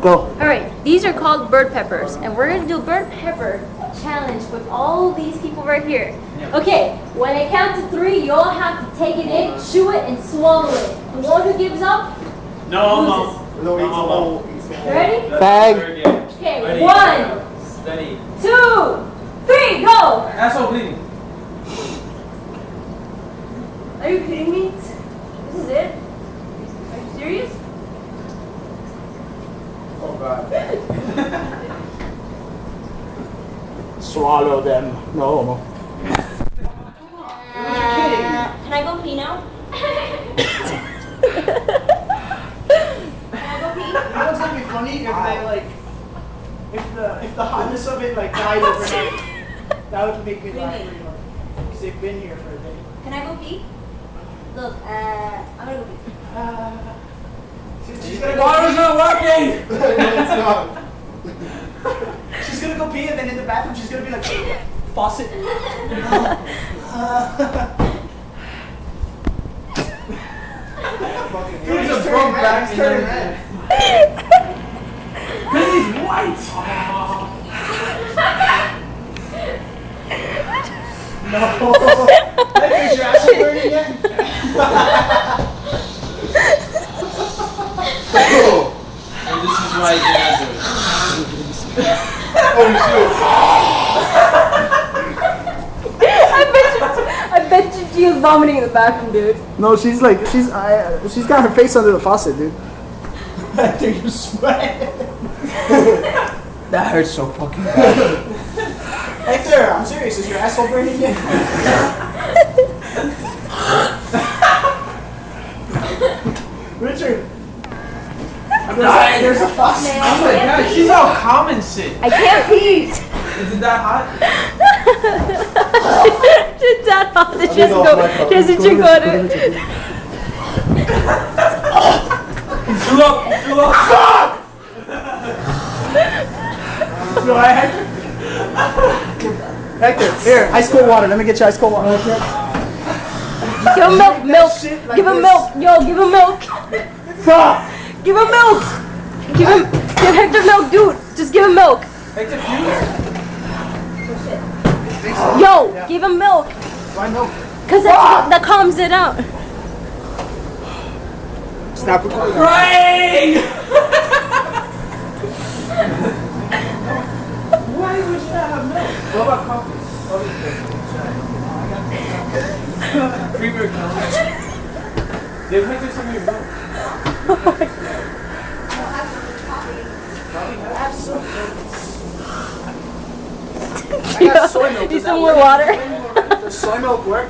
Go. Alright, these are called bird peppers, and we're gonna do a bird pepper challenge with all these people right here. Okay, when I count to 3, you all have to take it in, chew it, and swallow it. The one who gives up loses. No. You ready? Bag. Okay, 1, 2, 3, go! Asshole bleeding. Are you kidding me? This is it? Are you serious? Oh God. Swallow them. No. Can I go pee now? Can I go pee? You know what's gonna be funny if they like, if the hotness of it like died overnight. That would make me laugh pretty hard. Because they've been here for a day. Can I go pee? Look, I'm gonna go pee. She's gonna go Water's not working! No, it's not. She's gonna go pee and then in the bathroom she's gonna be like, faucet. Dude, he's a broke back and turning everything. red. Cause he's white! No. Hey, is your asshole burning again? And this is why he has it. Oh I bet you she was vomiting in the bathroom, dude. no, she's got her face under the faucet, dude. I think you sweat. That hurts so fucking bad. Hector, I'm serious. Is your asshole burning again? Richard. There's a faucet. Oh my god, she's all common shit. I can't pee. Is it that hot? She's that hot that she doesn't drink water. Fill up! Stop! No, Hector, here, ice cold water. Let me get you ice cold water. Give him milk. Give him milk. Yo, give him milk. Fuck! Give him milk. Give Hector milk, dude. Just give him milk. Hector, fuse? Yo, give him milk. Why milk? Cause that calms it out. Stop recording. Crying! Why would you not have milk? What about coffee? Premier coffee. They've had this in your milk. I got soy milk. Need some more water. Does soy milk work?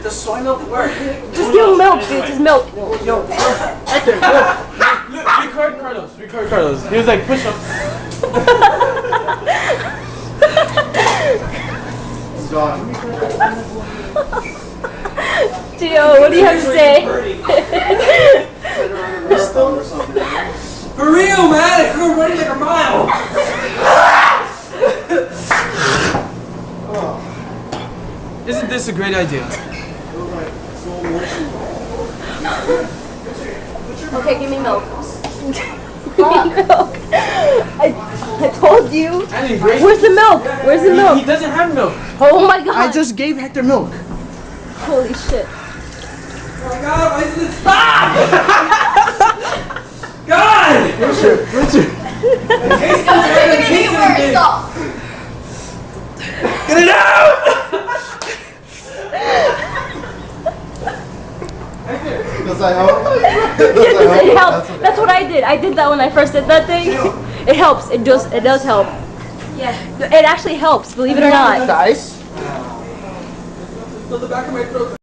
Does soy milk work? Just give him milk, dude. Just milk. Yo, Hector, look. Look, record Carlos. He was like, push up. He's gone. Gio, what do you have to say? For real, man! We're running like a mile! Isn't this a great idea? Okay, give me milk. Milk. I told you. Where's the milk? Where's the milk? He doesn't have milk. Oh my god. I just gave Hector milk. Holy shit. Oh my god, why is this? Stop! God! Richard. Get it out! Does that help? It helps. That's what I did. I did that when I first did that thing. It helps. It does help. Yeah. It actually helps, believe it or not. The ice? The back of my throat.